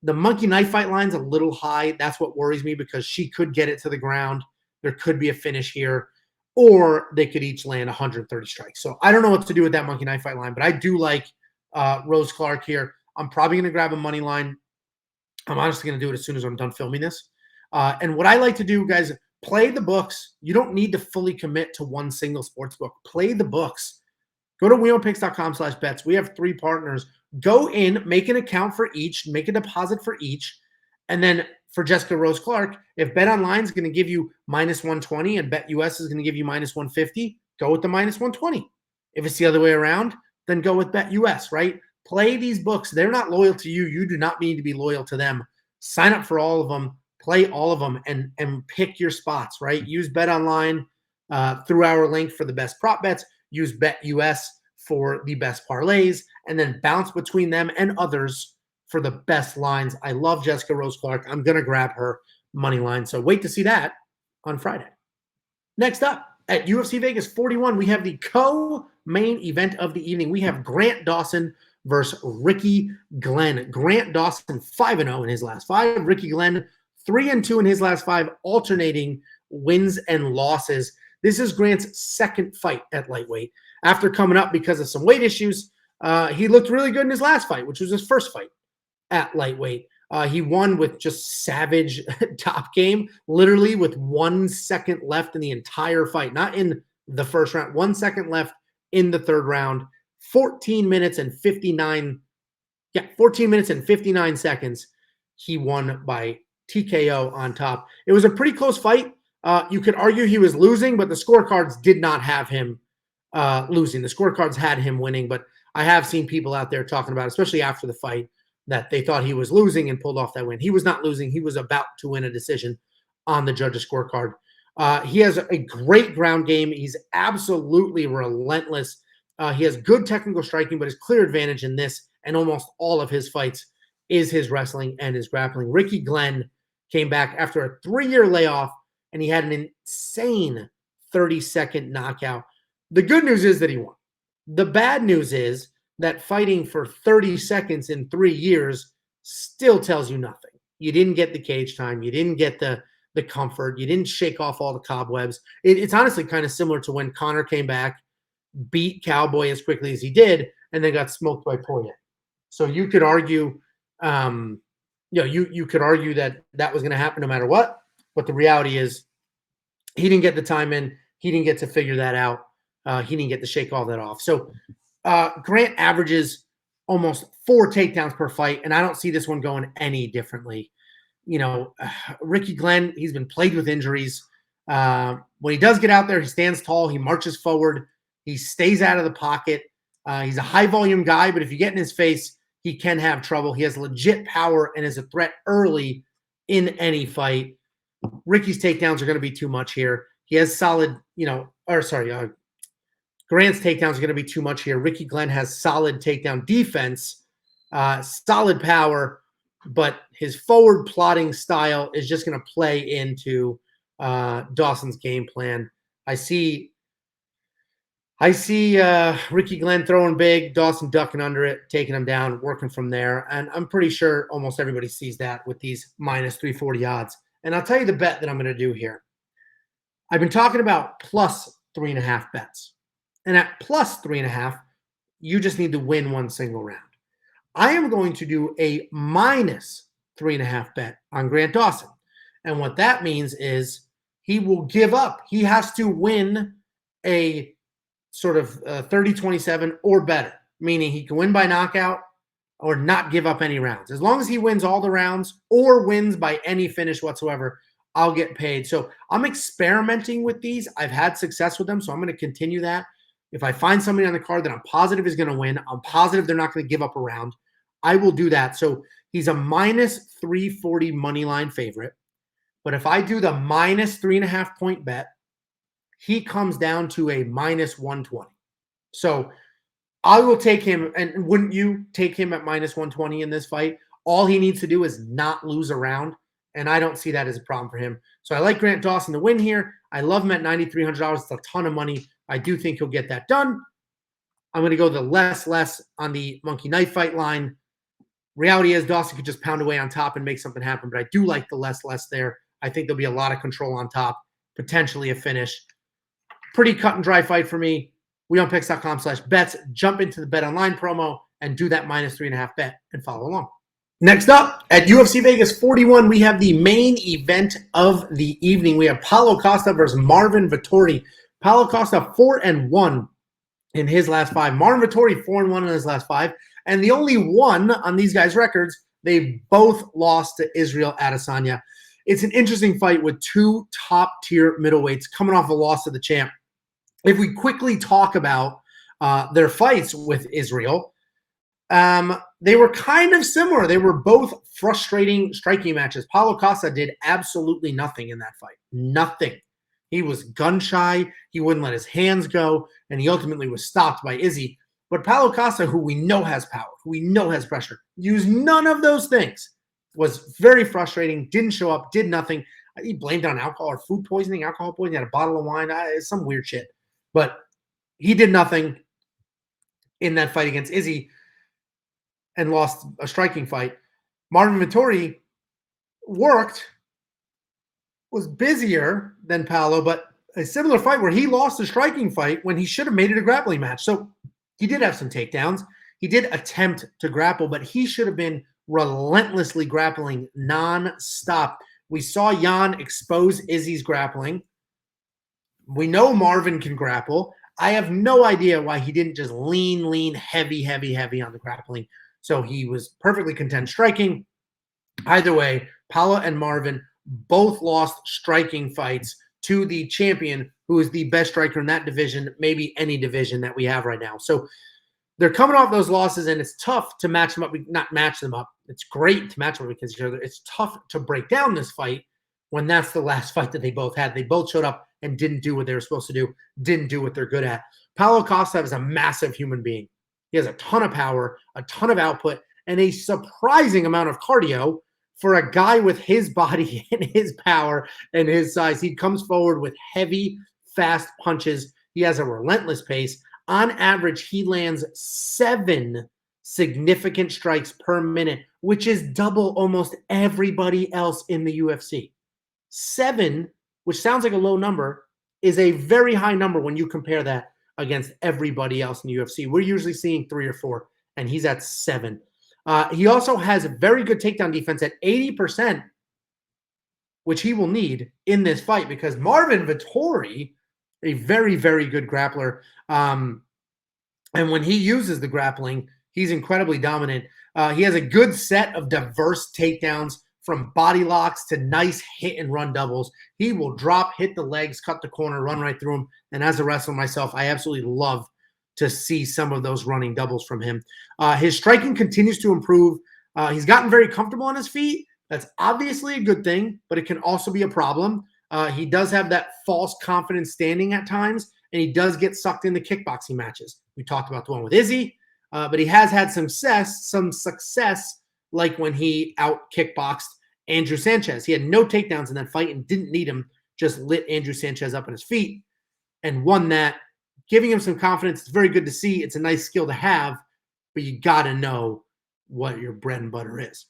The monkey knife fight line's a little high. That's what worries me because she could get it to the ground. There could be a finish here, or they could each land 130 strikes. So I don't know what to do with that monkey knife fight line, but I do like Rose Clark here. I'm probably going to grab a money line. I'm honestly going to do it as soon as I'm done filming this. And what I like to do, guys, play the books. You don't need to fully commit to one single sports book. Play the books. Go to wewantpicks.com/bets. We have 3 partners. Go in, make an account for each, make a deposit for each. And then for Jessica Rose Clark, if BetOnline is going to give you minus 120 and BetUS is going to give you minus 150, go with the minus 120. If it's the other way around, then go with BetUS, right? Play these books. They're not loyal to you. You do not need to be loyal to them. Sign up for all of them. Play all of them and pick your spots, right? Use BetOnline through our link for the best prop bets. Use BetUS for the best parlays, and then bounce between them and others for the best lines. I love Jessica Rose Clark. I'm going to grab her money line. So wait to see that on Friday. Next up at UFC Vegas 41, we have the co-main event of the evening. We have Grant Dawson versus Ricky Glenn. Grant Dawson 5-0 in his last 5. Ricky Glenn 3-2 in his last 5, alternating wins and losses. This is Grant's second fight at lightweight. After coming up because of some weight issues, he looked really good in his last fight, which was his first fight at lightweight. He won with just savage top game, literally with 1 second left in the entire fight, not in the first round, 1 second left in the third round, 14 minutes and 59 seconds. He won by TKO on top. It was a pretty close fight. You could argue he was losing, but the scorecards did not have him losing. The scorecards had him winning, but I have seen people out there talking about, especially after the fight, that they thought he was losing and pulled off that win. He was not losing. He was about to win a decision on the judges' scorecard. He has a great ground game. He's absolutely relentless. He has good technical striking, but his clear advantage in this and almost all of his fights is his wrestling and his grappling. Ricky Glenn came back after a 3-year layoff, and he had an insane 30-second knockout. The good news is that he won. The bad news is that fighting for 30 seconds in 3 years still tells you nothing. You didn't get the cage time. You didn't get the comfort. You didn't shake off all the cobwebs. It's honestly kind of similar to when Conor came back, beat Cowboy as quickly as he did, and then got smoked by Poirier. So you could argue, you could argue that that was going to happen no matter what, but the reality is he didn't get the time in. He didn't get to figure that out. He didn't get to shake all that off. So Grant averages almost 4 takedowns per fight, and I don't see this one going any differently. Ricky Glenn, he's been plagued with injuries. When he does get out there, he stands tall. He marches forward. He stays out of the pocket. He's a high-volume guy, but if you get in his face, he can have trouble. He has legit power and is a threat early in any fight. Ricky's takedowns are going to be too much here. He has solid, Grant's takedowns are going to be too much here. Ricky Glenn has solid takedown defense, solid power, but his forward plotting style is just going to play into Dawson's game plan. I see Ricky Glenn throwing big, Dawson ducking under it, taking him down, working from there. And I'm pretty sure almost everybody sees that with these minus 340 odds. And I'll tell you the bet that I'm going to do here. I've been talking about plus 3.5 bets. And at plus 3.5, you just need to win one single round. I am going to do a minus 3.5 bet on Grant Dawson. And what that means is he will give up. He has to win a sort of 30-27 or better, meaning he can win by knockout or not give up any rounds. As long as he wins all the rounds or wins by any finish whatsoever, I'll get paid. So I'm experimenting with these. I've had success with them, so I'm going to continue that. If I find somebody on the card that I'm positive is going to win, I'm positive they're not going to give up a round, I will do that. So he's a minus 340 money line favorite. But if I do the minus 3.5 point bet, he comes down to a minus 120. So I will take him, and wouldn't you take him at minus 120 in this fight? All he needs to do is not lose a round, and I don't see that as a problem for him. So I like Grant Dawson to win here. I love him at $9,300. It's a ton of money. I do think he'll get that done. I'm going to go the less on the monkey knife fight line. Reality is Dawson could just pound away on top and make something happen, but I do like the less there. I think there'll be a lot of control on top, potentially a finish. Pretty cut and dry fight for me. wewantpicks.com/bets. Jump into the Bet Online promo and do that minus 3.5 bet and follow along. Next up, at UFC Vegas 41, we have the main event of the evening. We have Paulo Costa versus Marvin Vettori. Paulo Costa 4-1 in his last 5. Marvin Vettori 4-1 in his last 5. And the only one on these guys' records, they both lost to Israel Adesanya. It's an interesting fight with 2 top-tier middleweights coming off a loss to the champ. If we quickly talk about their fights with Israel, they were kind of similar. They were both frustrating striking matches. Paulo Costa did absolutely nothing in that fight. Nothing. He was gun-shy. He wouldn't let his hands go, and he ultimately was stopped by Izzy. But Paulo Costa, who we know has power, who we know has pressure, used none of those things. Was very frustrating, didn't show up, did nothing. He blamed it on alcohol or food poisoning, alcohol poisoning, had a bottle of wine, some weird shit. But he did nothing in that fight against Izzy and lost a striking fight. Marvin Vettori worked, was busier than Paulo, but a similar fight where he lost a striking fight when he should have made it a grappling match. So he did have some takedowns. He did attempt to grapple, but he should have been relentlessly grappling non-stop. We saw Jan expose Izzy's grappling. We know Marvin can grapple. I have no idea why he didn't just lean, heavy on the grappling. So he was perfectly content striking. Either way, Paulo and Marvin both lost striking fights to the champion, who is the best striker in that division, maybe any division that we have right now. So they're coming off those losses, and it's tough to match them up. Not match them up. It's great to match them up against each other. It's tough to break down this fight when that's the last fight that they both had. They both showed up and didn't do what they were supposed to do, didn't do what they're good at. Paulo Costa is a massive human being. He has a ton of power, a ton of output, and a surprising amount of cardio for a guy with his body and his power and his size. He comes forward with heavy, fast punches. He has a relentless pace. On average, he lands 7 significant strikes per minute, which is double almost everybody else in the UFC. 7, which sounds like a low number, is a very high number when you compare that against everybody else in the UFC. We're usually seeing 3 or 4, and he's at 7. He also has a very good takedown defense at 80%, which he will need in this fight because Marvin Vettori, a very, very good grappler. And when he uses the grappling, he's incredibly dominant. He has a good set of diverse takedowns from body locks to nice hit and run doubles. He will drop, hit the legs, cut the corner, run right through him. And as a wrestler myself, I absolutely love to see some of those running doubles from him. His striking continues to improve. He's gotten very comfortable on his feet. That's obviously a good thing, but it can also be a problem. He does have that false confidence standing at times, and he does get sucked into kickboxing matches. We talked about the one with Izzy, but he has had some success, like when he out kickboxed Andrew Sanchez. He had no takedowns in that fight and didn't need him, just lit Andrew Sanchez up on his feet and won that, giving him some confidence. It's very good to see. It's a nice skill to have, but you got to know what your bread and butter is.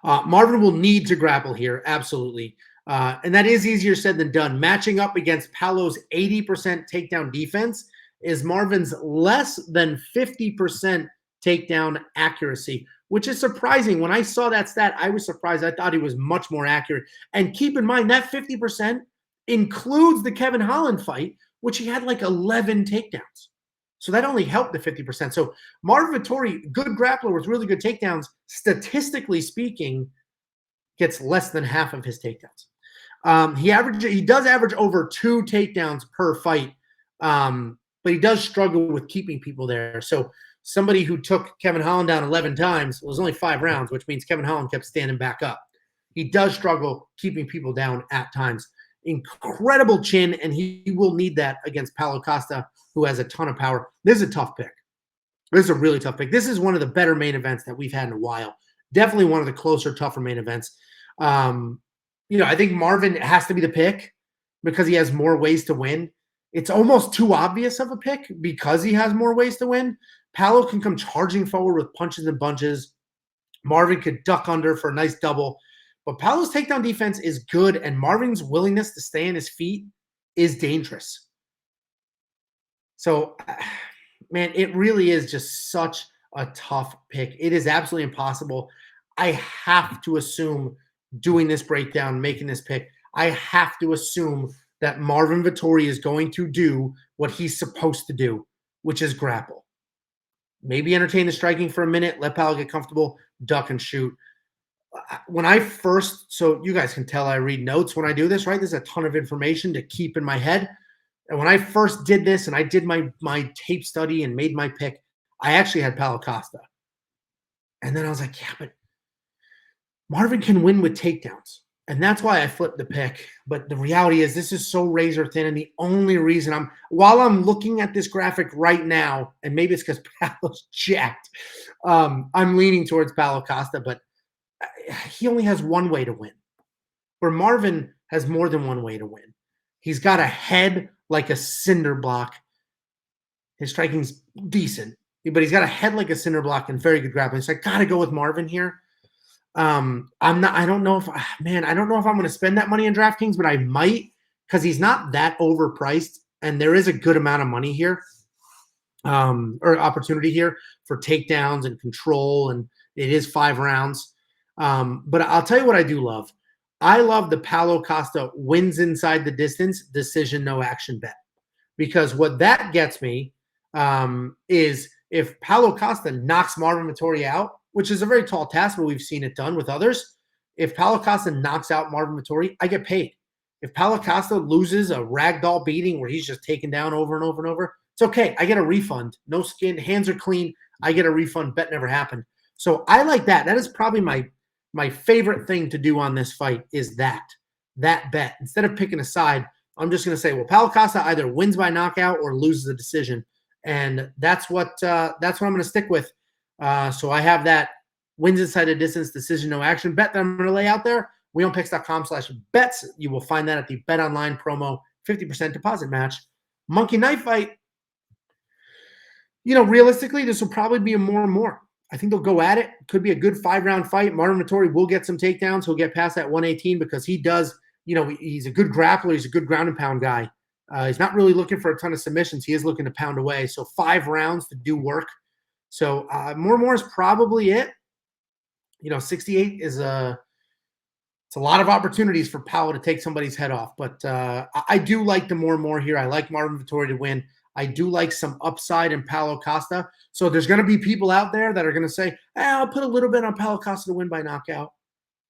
Marvin will need to grapple here, absolutely. And that is easier said than done. Matching up against Paulo's 80% takedown defense is Marvin's less than 50% takedown accuracy, which is surprising. When I saw that stat, I was surprised. I thought he was much more accurate. And keep in mind, that 50% includes the Kevin Holland fight, which he had like 11 takedowns. So that only helped the 50%. So Marvin Vettori, good grappler with really good takedowns, statistically speaking, gets less than half of his takedowns. He does average over 2 takedowns per fight, but he does struggle with keeping people there. So somebody who took Kevin Holland down 11 times, well, it was only 5 rounds, which means Kevin Holland kept standing back up. He does struggle keeping people down at times. Incredible chin, and he will need that against Paulo Costa, who has a ton of power. This is a tough pick. This is a really tough pick. This is one of the better main events that we've had in a while. Definitely one of the closer, tougher main events. I think Marvin has to be the pick because he has more ways to win. It's almost too obvious of a pick because he has more ways to win. Paulo can come charging forward with punches and bunches. Marvin could duck under for a nice double. But Paulo's takedown defense is good, and Marvin's willingness to stay on his feet is dangerous. So, man, it really is just such a tough pick. It is absolutely impossible. I have to assume, doing this breakdown, making this pick, I have to assume that Marvin Vettori is going to do what he's supposed to do, which is grapple. Maybe entertain the striking for a minute, let Paulo get comfortable, duck and shoot. When I first, so you guys can tell I read notes when I do this, right? There's a ton of information to keep in my head. And when I first did this and I did my tape study and made my pick, I actually had Paulo Costa. And then I was like, yeah, but Marvin can win with takedowns. And that's why I flipped the pick. But the reality is this is so razor thin. And the only reason while I'm looking at this graphic right now, and maybe it's because Paulo's jacked, I'm leaning towards Paulo Costa, but he only has one way to win, where Marvin has more than one way to win. He's got a head like a cinder block. His striking's decent, but he's got a head like a cinder block and very good grappling. So I got to go with Marvin here. I don't know if I'm going to spend that money on DraftKings, but I might, because he's not that overpriced and there is a good amount of money here, or opportunity here for takedowns and control. And it is 5 rounds. But I'll tell you what I do love. I love the Paulo Costa wins inside the distance decision, no action bet, because what that gets me is if Paulo Costa knocks Marvin Vettori out, which is a very tall task, but we've seen it done with others. If Paulo Costa knocks out Marvin Vettori, I get paid. If Paulo Costa loses a ragdoll beating where he's just taken down over and over and over, it's okay. I get a refund. No skin, hands are clean. I get a refund. Bet never happened. So I like that. That is probably my favorite thing to do on this fight is that bet. Instead of picking a side, I'm just going to say, well, Paulo Costa either wins by knockout or loses a decision. And that's what I'm going to stick with. So I have that wins inside a distance decision, no action bet that I'm going to lay out there. wewantpicks.com/bets. You will find that at the Bet Online promo, 50% deposit match. Monkey Knife Fight. Realistically, this will probably be a more and more. I think they'll go at it. Could be a good 5-round fight. Marvin Vettori will get some takedowns. He'll get past that 118 because he does, he's a good grappler. He's a good ground and pound guy. He's not really looking for a ton of submissions. He is looking to pound away. So 5 rounds to do work. So more is probably it. 68 is it's a lot of opportunities for Powell to take somebody's head off. But I do like the more here. I like Marvin Vettori to win. I do like some upside in Paulo Costa. So there's going to be people out there that are going to say, I'll put a little bit on Paulo Costa to win by knockout.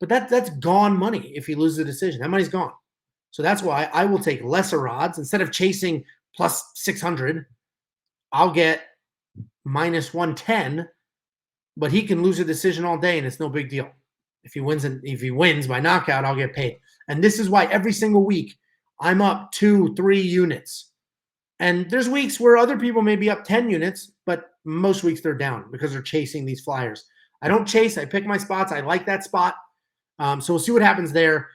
But that's gone money if he loses the decision. That money's gone. So that's why I will take lesser odds. Instead of chasing plus 600, I'll get minus 110, but he can lose a decision all day and it's no big deal. If he wins by knockout, I'll get paid. And this is why every single week I'm up 2-3 units. And there's weeks where other people may be up 10 units, but most weeks they're down because they're chasing these flyers. I don't chase. I pick my spots. I like that spot. So we'll see what happens there.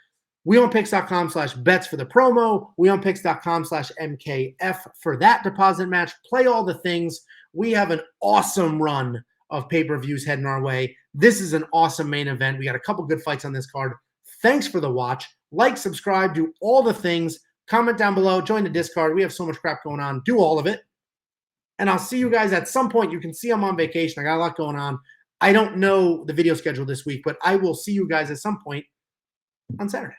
wewantpicks.com/bets for the promo. wewantpicks.com/MKF for that deposit match. Play all the things. We have an awesome run of pay-per-views heading our way. This is an awesome main event. We got a couple good fights on this card. Thanks for the watch. Like, subscribe, do all the things. Comment down below. Join the Discord. We have so much crap going on. Do all of it. And I'll see you guys at some point. You can see I'm on vacation. I got a lot going on. I don't know the video schedule this week, but I will see you guys at some point on Saturday.